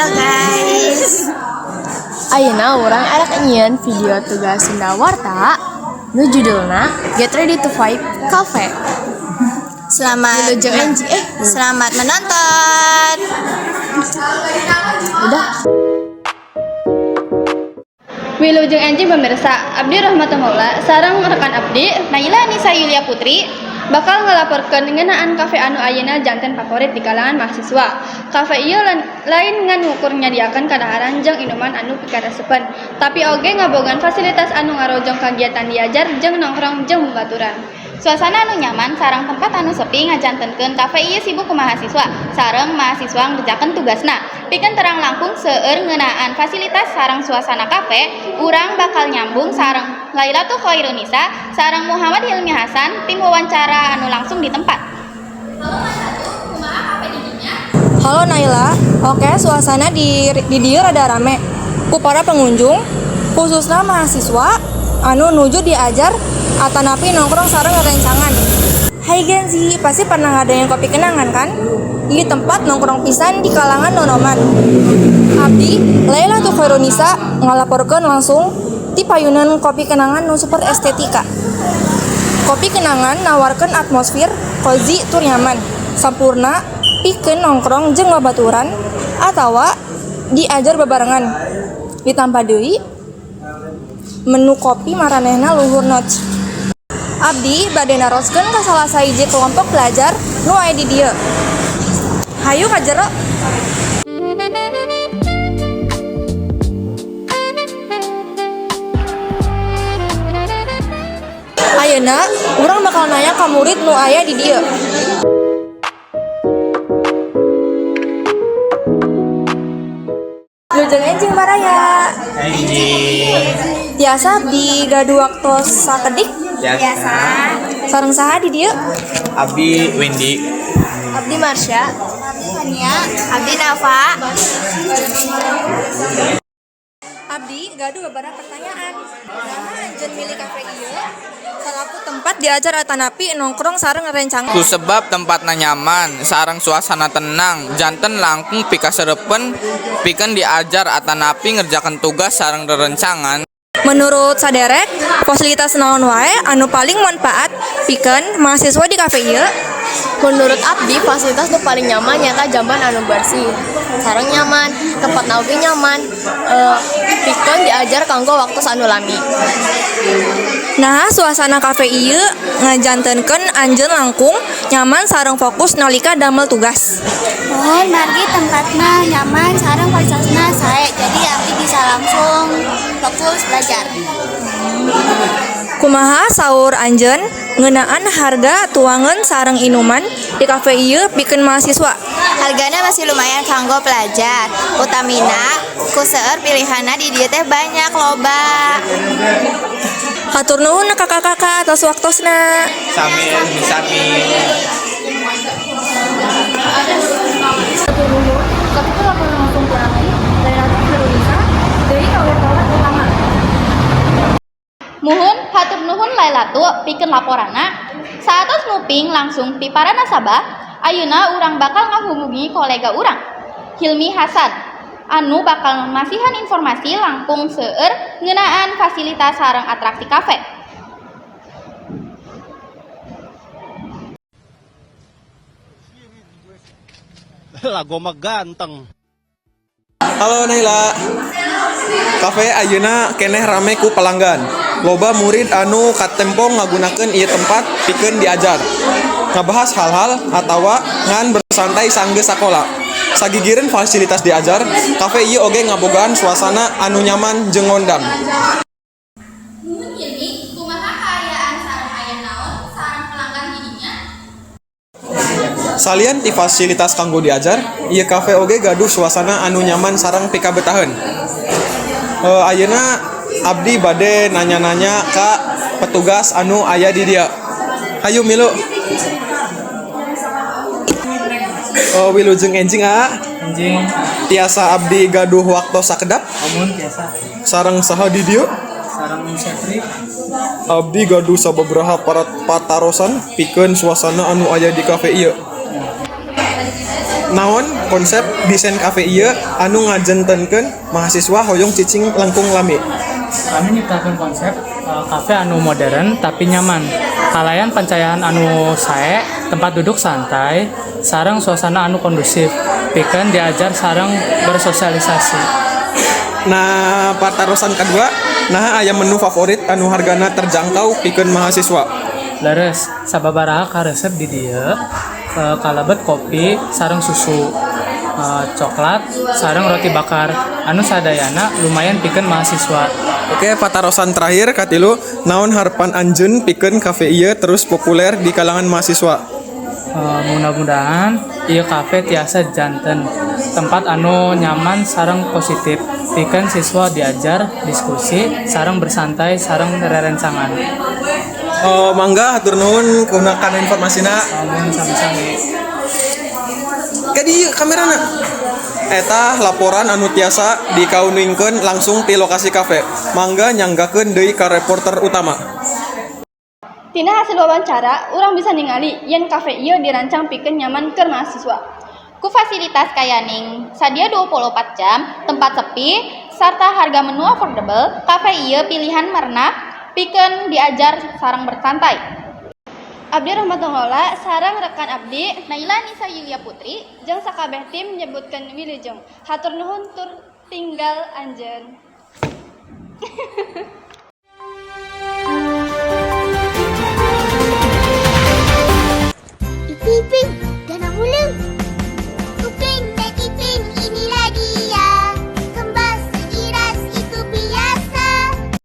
Halo guys. Ayeuna urang arek nyieun video tugas Sunda Warta nu judulna Get Ready to Vibe Cafe. Selamat menonton. Udah. Wilujeng Enji pemirsa, Abdi Rahmatullah sareng rekan Abdi Naila Nisa Yulia Putri bakal ngelaporkeun ngeunaan kafe anu ayeuna janten favorit di kalangan mahasiswa. Kafe ieu lain ngan ngukur nyadiakeun kadaharan jeung inuman anu pikaresepen, tapi oge ngabogaan fasilitas anu ngarojong kagiatan diajar jeung nongkrong jeung baturan. Suasana anu nyaman sareng tempat anu sepi ngajantenkeun kafe ieu sibuk ku mahasiswa sareng mahasiswa ngerjakeun tugasna. Pikeun terang langkung seueur ngeunaan fasilitas sareng suasana kafe, urang bakal nyambung sareng Lailatul Khairunisa sareng Muhammad Hilmi Hasan tim wawancara anu langsung di tempat. Halo Naila, oke suasana di dieu rada rame ku para pengunjung khususnya mahasiswa anu nuju diajar atanapi nongkrong sareng ngerencangan. Hai Genzi, pasti pernah ngadain kopi kenangan kan? Di tempat nongkrong pisan di kalangan nonoman. Abdi, Lailatul Khairunisa ngalaporkeun langsung ti payunan kopi kenangan nu super estetika. Kopi kenangan nawarkeun atmosfer cozy tur nyaman, sampurna pikeun nongkrong jeung babaturan atawa diajar bebarengan. Ditambah deui menu kopi maranehna luhur notch. Abdi bade naroskeun ka salah sahiji kelompok belajar nu aya di dieu. Hayu ka jero. Ayeuna urang bakal nanya ka murid nu aya di dieu. Lujeng enjing baraya. Tiasa Abdi gaduh waktu sakedik. Biasa. Sareng saha di dieu? Abdi Wendy. Abdi Marsha. Ania, Abdi Nafa. Abdi gaduh beberapa pertanyaan. Naha anjeun milih kafe ieu? Salaku tempat diajar atanapi nongkrong sareng ngerencangan. Ku sebab tempatna nyaman, sareng suasana tenang, janten langkung pikaserepen, pikeun diajar atanapi ngerjakeun tugas sareng rerencangan. Menurut saderek, fasilitas naon wae anu paling manfaat pikeun mahasiswa di kafe ieu? Menurut Abdi, fasilitas nu paling nyaman nyata jamban anu bersih, sareng nyaman, tempat oge nyaman, pikeun diajar kanggo waktu anu lami. Nah, suasana kafe ieu ngajantenkeun anjeun langkung, nyaman sareng fokus nalika damel tugas. Mohon margi tempatna nyaman sareng fasilitasna sae, jadi Abdi bisa langsung fokus belajar. Kumaha saur anjeun ngeunaan harga tuangan sareng inuman di kafe ieu pikeun mahasiswa? Hargana masih lumayan kanggo pelajar. Utamina ku seueur pilihanna di dieu teh banyak loba. Hatur nuhun kakak-kakak atas waktosna. Sami. Ketika laporan langsung kurangi Lailatul Khairunisa deui kawer-kawer utama. Muhun hatur nuhun Lailatu pikeun laporanna. Saatos nguping langsung ti para nasabah, ayeuna urang bakal ngahubungi kolega urang, Hilmi Hasan, anu bakal masihan informasi langkung seueur ngeunaan fasilitas sareng atraksi kafe. Lah gua mah ganteng. Halo Naila. Kafe ayeuna keneh rame ku pelanggan. Loba murid anu katempong ngagunakeun ieu tempat pikeun diajar. Ngabahas hal-hal atawa ngan bersantai sanggeus sakola. Sagigireun fasilitas diajar, kafe ieu oge ngabogaan suasana anu nyaman jeung ngondam. Muhun Hilmi, kumaha kaayaan sareng aya naon sareng pelanggan didinya? Salian ti fasilitas kanggo diajar, ieu kafe oge gaduh suasana anu nyaman sareng pikabetaheun. Ayeuna Abdi bade nanya-nanya ka petugas anu aya di dia. Hayu milu. Wilujeng enjing Anjing. tiasa Abdi gaduh waktu sakedap Amun biasa. sareng saha di dieu? Sareng Sepri. Abdi gaduh sababaraha patarosan pikeun suasana anu aya di kafe ieu. naon konsep desain kafe ieu anu ngajentenkeun mahasiswa hoyong cicing lengkung lami? Kami nyiptakeun konsep kafe anu modern tapi nyaman. Kalayan pencahayaan anu sae, tempat duduk santai, sareng suasana anu kondusif. Pikeun diajar sareng bersosialisasi. Nah, patarosan kedua, nah aya menu favorit anu hargana terjangkau pikeun mahasiswa. Leres, sababaraha ka resep di dieu, kalebet kopi sareng susu, coklat sareng roti bakar. Anu sadayana lumayan pikeun mahasiswa. Oke, patarosan terakhir katilu, naon harapan anjeun pikeun kafe ieu terus populer di kalangan mahasiswa? Mudah-mudahan ieu kafe tiasa janten, tempat anu nyaman sareng positif. Pikeun siswa diajar, diskusi, sareng bersantai, sareng rerencangan. Mangga hatur nuhun gunakan informasina. Amin sami-sami. Kadi kamerana. Eta laporan anu tiasa dikauningkeun langsung ti lokasi kafe. Mangga nyanggakeun deui ka reporter utama. Tina hasil wawancara, urang bisa ningali yen kafe ieu dirancang pikeun nyaman keur mahasiswa. Ku fasilitas kayaning sadia 24 jam, tempat sepi, sarta harga menu affordable, kafe ieu pilihan merenah, pikeun diajar sareng bersantai. Abdi rahmatullah sareng rekan abdi Naila Nisa Yulia Putri jeung sakabeh tim nyebutkeun wilujeng. Hatur nuhun tur tinggal anjeun.